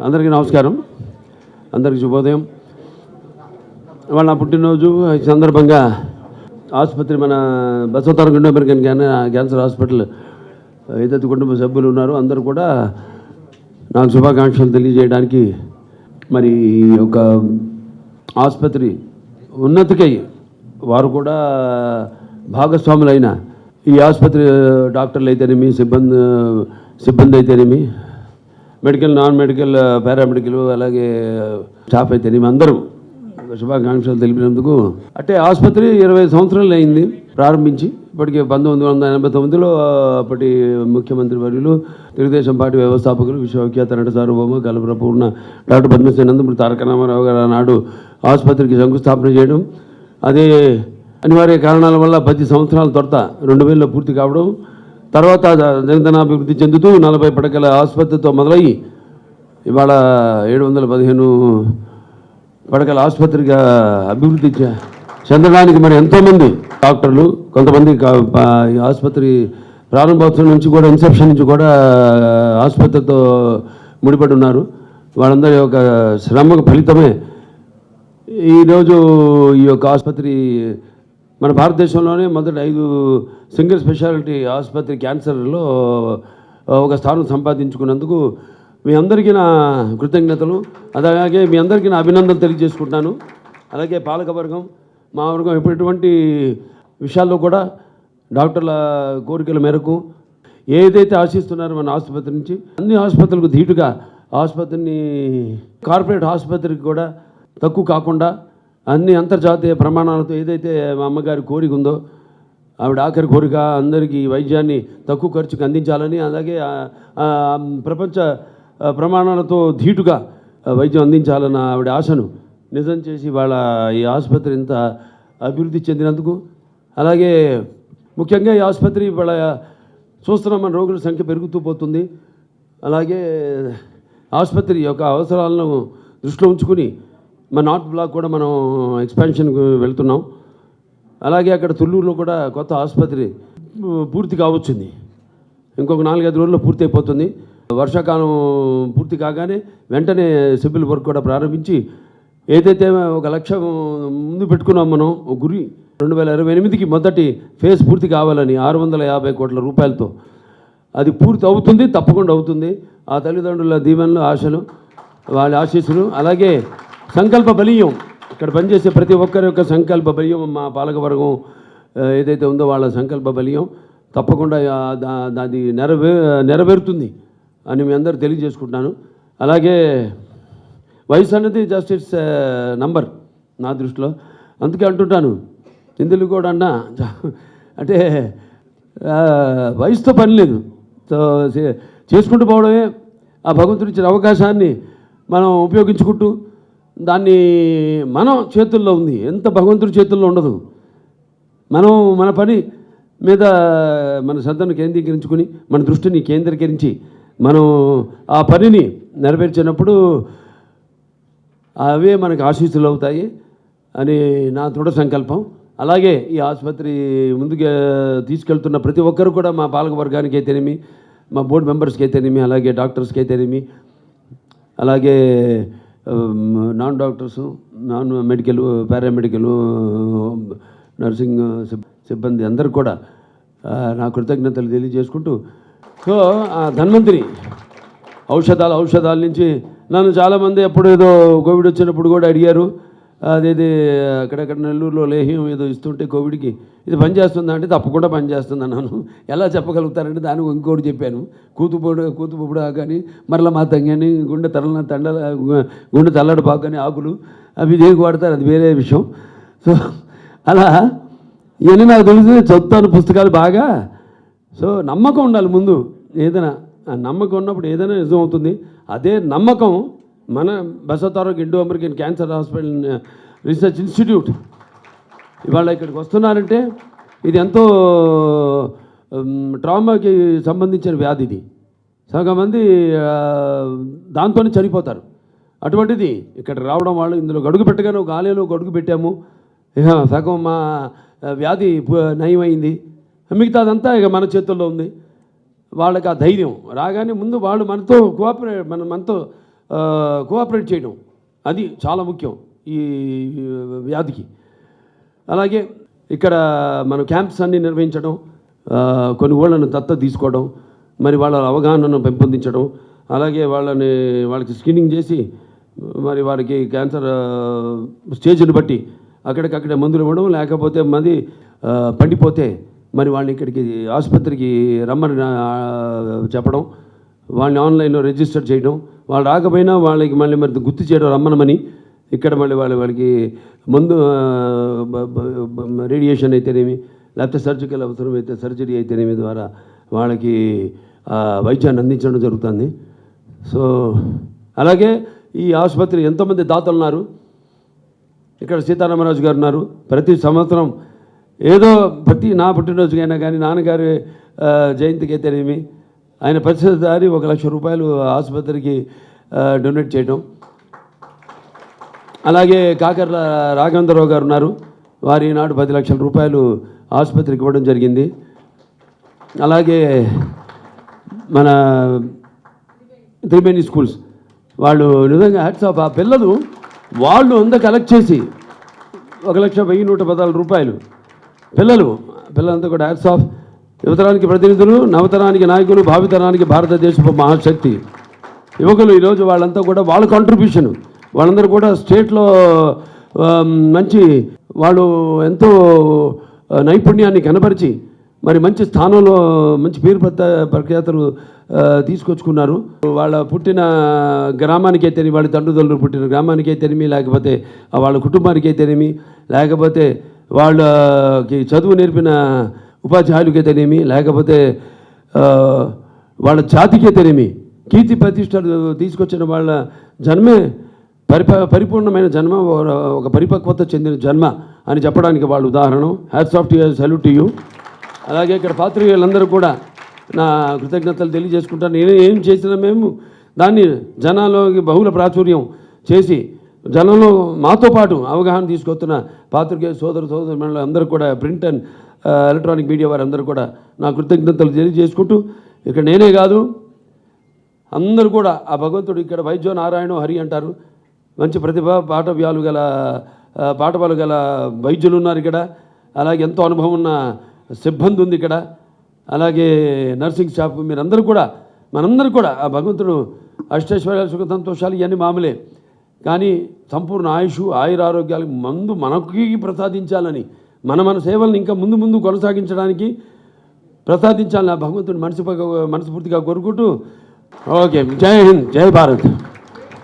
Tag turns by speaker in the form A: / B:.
A: అందరికీ నమస్కారం, అందరికీ శుభోదయం. వాళ్ళ పుట్టినరోజు ఈ సందర్భంగా ఆసుపత్రి మన Basavataraka Indo American cancer hospital ఏదైతే కుటుంబ సభ్యులు ఉన్నారో అందరూ కూడా నాకు శుభాకాంక్షలు తెలియజేయడానికి మరి ఒక ఆసుపత్రి ఉన్నతికై వారు కూడా భాగస్వాములైన ఈ ఆసుపత్రి డాక్టర్లు అయితేనేమి సిబ్బంది అయితేనేమి మెడికల్ నాన్ మెడికల్ పారామెడికల్ అలాగే స్టాఫ్ అయితేనేమి అందరూ శుభాకాంక్షలు తెలిపినందుకు. అంటే ఆసుపత్రి 20 సంవత్సరాలు అయింది ప్రారంభించి. ఇప్పటికే 1989లో అప్పటి ముఖ్యమంత్రి వర్యులు తెలుగుదేశం పార్టీ వ్యవస్థాపకులు విశ్వవిఖ్యాత నట సార్వభౌమ కలప్రపూర్ణ డాక్టర్ పద్మశ్రీ నందమూరి తారక రామారావు గారు ఆనాడు ఆసుపత్రికి శంకుస్థాపన చేయడం, అదే అనివార్య కారణాల వల్ల 10 సంవత్సరాల తర్వాత 2000లో పూర్తి కావడం, తర్వాత జనధనాభివృద్ధి చెందుతూ 40 పడకల ఆసుపత్రితో మొదలయ్యి ఇవాళ 715 పడకల ఆసుపత్రిగా అభివృద్ధి చెందడానికి మరి ఎంతోమంది డాక్టర్లు, కొంతమంది ఆసుపత్రి ప్రారంభోత్సవం నుంచి కూడా ఇన్సెప్షన్ నుంచి కూడా ఆసుపత్రితో ముడిపడి ఉన్నారు. వాళ్ళందరి యొక్క శ్రమకు ఫలితమే ఈరోజు ఈ యొక్క ఆసుపత్రి మన భారతదేశంలోనే మొదటి 5 సింగిల్ స్పెషాలిటీ ఆసుపత్రి క్యాన్సర్లో ఒక స్థానం సంపాదించుకున్నందుకు మీ అందరికీ నా కృతజ్ఞతలు, అలాగే మీ అందరికీ నా అభినందనలు తెలియజేసుకుంటున్నాను. అలాగే పాలకవర్గం, మా వర్గం ఎటువంటి విషయాల్లో కూడా డాక్టర్ల కోరికల మేరకు ఏదైతే ఆశిస్తున్నారో మన ఆసుపత్రి నుంచి అన్ని ఆసుపత్రులకు ధీటుగా ఆసుపత్రిని కార్పొరేట్ ఆసుపత్రికి కూడా తక్కువ కాకుండా అన్ని అంతర్జాతీయ ప్రమాణాలతో ఏదైతే మా అమ్మగారి కోరిక ఉందో, ఆవిడ ఆఖరి కోరిక అందరికీ వైద్యాన్ని తక్కువ ఖర్చుకు అందించాలని, అలాగే ప్రపంచ ప్రమాణాలతో ధీటుగా వైద్యం అందించాలన్న ఆవిడ ఆశను నిజం చేసి వాళ్ళ ఈ ఆసుపత్రి ఇంత అభివృద్ధి చెందినందుకు, అలాగే ముఖ్యంగా ఈ ఆసుపత్రి వాళ్ళ చూస్తున్నాం మన రోగుల సంఖ్య పెరుగుతూ పోతుంది. అలాగే ఆసుపత్రి యొక్క అవసరాలను దృష్టిలో ఉంచుకుని మన నార్త్ బ్లాక్ కూడా మనం ఎక్స్పాన్షన్కి వెళ్తున్నాం. అలాగే అక్కడ తుళ్ళూరులో కూడా కొత్త ఆసుపత్రి పూర్తి కావచ్చింది, ఇంకొక 4-5 రోజుల్లో పూర్తి అయిపోతుంది. వర్షాకాలం పూర్తి కాగానే వెంటనే సివిల్ వర్క్ కూడా ప్రారంభించి ఏదైతే 1 లక్ష ముందు పెట్టుకున్నాం మనం ఒక గురి 2028కి మొదటి ఫేజ్ పూర్తి కావాలని 650 కోట్ల రూపాయలతో అది పూర్తి అవుతుంది, తప్పకుండా అవుతుంది. ఆ తల్లిదండ్రుల దీవెనలు, ఆశలు, వాళ్ళ ఆశీస్సులు, అలాగే సంకల్ప బలీయం, ఇక్కడ పనిచేసే ప్రతి ఒక్కరి యొక్క సంకల్ప బలీయం, మా పాలకవర్గం ఏదైతే ఉందో వాళ్ళ సంకల్ప బలీయం తప్పకుండా అది నెరవేరుతుంది అని మీ అందరూ తెలియజేసుకుంటున్నాను. అలాగే వయసు అన్నది జస్ట్ ఇట్స్ నంబర్ నా దృష్టిలో, అందుకే అంటుంటాను ఇందులో కూడా అన్నా అంటే వయసుతో పని లేదు, సో చేసుకుంటూ పోవడమే. ఆ భగవంతుడి ఇచ్చిన అవకాశాన్ని మనం ఉపయోగించుకుంటూ దాన్ని మనం చేతుల్లో ఉంది, ఎంత భగవంతుడి చేతుల్లో ఉండదు. మనం మన పని మీద మన శ్రద్ధను కేంద్రీకరించుకుని మన దృష్టిని కేంద్రీకరించి మనం ఆ పనిని నెరవేర్చినప్పుడు అవే మనకు ఆశీస్సులు అవుతాయి అని నా దృఢ సంకల్పం. అలాగే ఈ ఆసుపత్రి ముందుకు తీసుకెళ్తున్న ప్రతి ఒక్కరు కూడా మా పాలకవర్గానికి అయితేనేమి, మా బోర్డు మెంబర్స్కి అయితేనేమి, అలాగే డాక్టర్స్కి అయితేనేమి, అలాగే non doctors, non medical, paramedical, nursing సిబ్బంది అందరూ కూడా నా కృతజ్ఞతలు తెలియజేసుకుంటూ, సో ధన్వంతరి ఔషధాల నుంచి నన్ను చాలామంది ఎప్పుడు ఏదో కోవిడ్ వచ్చినప్పుడు కూడా అడిగారు, అదేది అక్కడక్కడ నెల్లూరులో లేహ్యం ఏదో ఇస్తుంటే కోవిడ్కి ఇది పనిచేస్తుందా అంటే తప్పకుండా పనిచేస్తుంది అన్నాను. ఎలా చెప్పగలుగుతారంటే దానికి ఇంకోటి చెప్పాను, కూతుపుడు కానీ మరల మాతంగి అని గుండె తల్లడి పాకు అని ఆకులు అవి దేనికి వాడతారు, అది వేరే విషయం. సో అలా ఇవన్నీ నాకు తెలిసి చదువుతాను పుస్తకాలు బాగా. సో నమ్మకం ఉండాలి ముందు, ఏదైనా నమ్మకం ఉన్నప్పుడు ఏదైనా నిజం అవుతుంది. అదే నమ్మకం మన Basavataraka Indo American cancer hospital research institute ఇవాళ ఇక్కడికి వస్తున్నారంటే ఇది ఎంతో ట్రామాకి సంబంధించిన వ్యాధి. ఇది సగం మంది దాంతోనే చనిపోతారు. అటువంటిది ఇక్కడ రావడం, వాళ్ళు ఇందులో గడుగు పెట్టగానే ఒక ఆలయంలో గడుగు పెట్టాము, ఇక సగం మా వ్యాధి నయమైంది, మిగతాదంతా ఇక మన చేతుల్లో ఉంది. వాళ్ళకి ఆ ధైర్యం రాగానే ముందు వాళ్ళు మనతో కోఆపరేట్ మనతో కోఆపరేట్ చేయడం, అది చాలా ముఖ్యం ఈ వ్యాధికి. అలాగే ఇక్కడ మన క్యాంప్స్ అన్నీ నిర్వహించడం, కొన్ని ఊళ్ళను దత్తత తీసుకోవడం, మరి వాళ్ళ అవగాహనను పెంపొందించడం, అలాగే వాళ్ళకి స్క్రీనింగ్ చేసి మరి వారికి క్యాన్సర్ స్టేజ్ని బట్టి అక్కడికక్కడే మందులు ఇవ్వడం, లేకపోతే పండిపోతే మరి వాళ్ళని ఇక్కడికి ఆసుపత్రికి రమ్మని చెప్పడం, వాళ్ళని ఆన్లైన్లో రిజిస్టర్ చేయడం, వాళ్ళు రాకపోయినా వాళ్ళకి మళ్ళీ మరి గుర్తు చేయడం రమ్మనమని, ఇక్కడ మళ్ళీ వాళ్ళకి ముందు రేడియేషన్ అయితేనేమి, లేకపోతే సర్జికల్ అవసరమైతే సర్జరీ అయితేనేమి ద్వారా వాళ్ళకి వైద్యాన్ని అందించడం జరుగుతుంది. సో అలాగే ఈ ఆసుపత్రి ఎంతోమంది దాతలు ఉన్నారు. ఇక్కడ సీతారామరాజు గారు ఉన్నారు. ప్రతి సంవత్సరం ఏదో నా పుట్టినరోజుకైనా కానీ నాన్నగారి జయంతికి అయితేనేమి ఆయన ప్రతిసారి 1 లక్ష రూపాయలు ఆసుపత్రికి డొనేట్ చేయడం. అలాగే కాకర్ల రాఘవేంద్రరావు గారు ఉన్నారు. వారి నాడు 10 లక్షల రూపాయలు ఆసుపత్రికి ఇవ్వడం జరిగింది. అలాగే మన త్రివేణి స్కూల్స్ వాళ్ళు నిజంగా హ్యాట్స్ ఆఫ్. ఆ పిల్లలు వాళ్ళు అంతా కలెక్ట్ చేసి 1,10,114 రూపాయలు పిల్లలంతా కూడా హ్యాట్స్ ఆఫ్. యువతరానికి ప్రతినిధులు, నవతరానికి నాయకులు, భావితరానికి భారతదేశపు మహాశక్తి యువకులు. ఈరోజు వాళ్ళంతా కూడా వాళ్ళ కాంట్రిబ్యూషన్, వాళ్ళందరూ కూడా స్టేట్లో మంచి వాళ్ళు ఎంతో నైపుణ్యాన్ని కనపరిచి మరి మంచి స్థానంలో మంచి పేరు ప్రఖ్యాతలు తీసుకొచ్చుకున్నారు. వాళ్ళ పుట్టిన గ్రామానికి అయితేనేమి, వాళ్ళ తండ్రులు పుట్టిన గ్రామానికి అయితేనేమి, లేకపోతే వాళ్ళ కుటుంబానికి అయితేనేమి, లేకపోతే వాళ్ళకి చదువు నేర్పిన ఉపాధ్యాయులకి అయితేనేమి, లేకపోతే వాళ్ళ జాతికి అయితేనేమి కీర్తి ప్రతిష్టలు తీసుకొచ్చిన వాళ్ళ జన్మే పరిపూర్ణమైన జన్మ, ఒక పరిపక్వత చెందిన జన్మ అని చెప్పడానికి వాళ్ళు ఉదాహరణ. Hats off to you, salute to you. అలాగే ఇక్కడ పాత్రికేయులందరూ కూడా నా కృతజ్ఞతలు తెలియజేసుకుంటాను. నేను ఏం చేసినా మేము దాన్ని జనాల్లోకి బహుళ ప్రాచుర్యం చేసి జనంలో మాతో పాటు అవగాహన తీసుకొస్తున్న పాత్రికేయ సోదరులు అందరూ కూడా ప్రింట్ అండ్ ఎలక్ట్రానిక్ మీడియా వారందరూ కూడా నా కృతజ్ఞతలు తెలియజేసుకుంటూ, ఇక్కడ నేనే కాదు అందరూ కూడా ఆ భగవంతుడు ఇక్కడ వైద్యో నారాయణో హరి అంటారు. మంచి ప్రతిభ పాఠవాలు గల వైద్యులు ఉన్నారు ఇక్కడ. అలాగే ఎంతో అనుభవం ఉన్న సిబ్బంది ఉంది ఇక్కడ. అలాగే నర్సింగ్ స్టాఫ్ మీరందరూ కూడా మనందరూ కూడా ఆ భగవంతుడు అష్టైశ్వర్యాలు సుఖ సంతోషాలు ఇవన్నీ మామూలే, కానీ సంపూర్ణ ఆయుష్ ఆయురారోగ్యాలు మనకి ప్రసాదించాలని మన సేవలను ఇంకా ముందు కొనసాగించడానికి ప్రసాదించాలని ఆ భగవంతుడు మనస్ఫూర్తిగా కోరుకుంటూ ఓకే. జై హింద్, జై భారత్.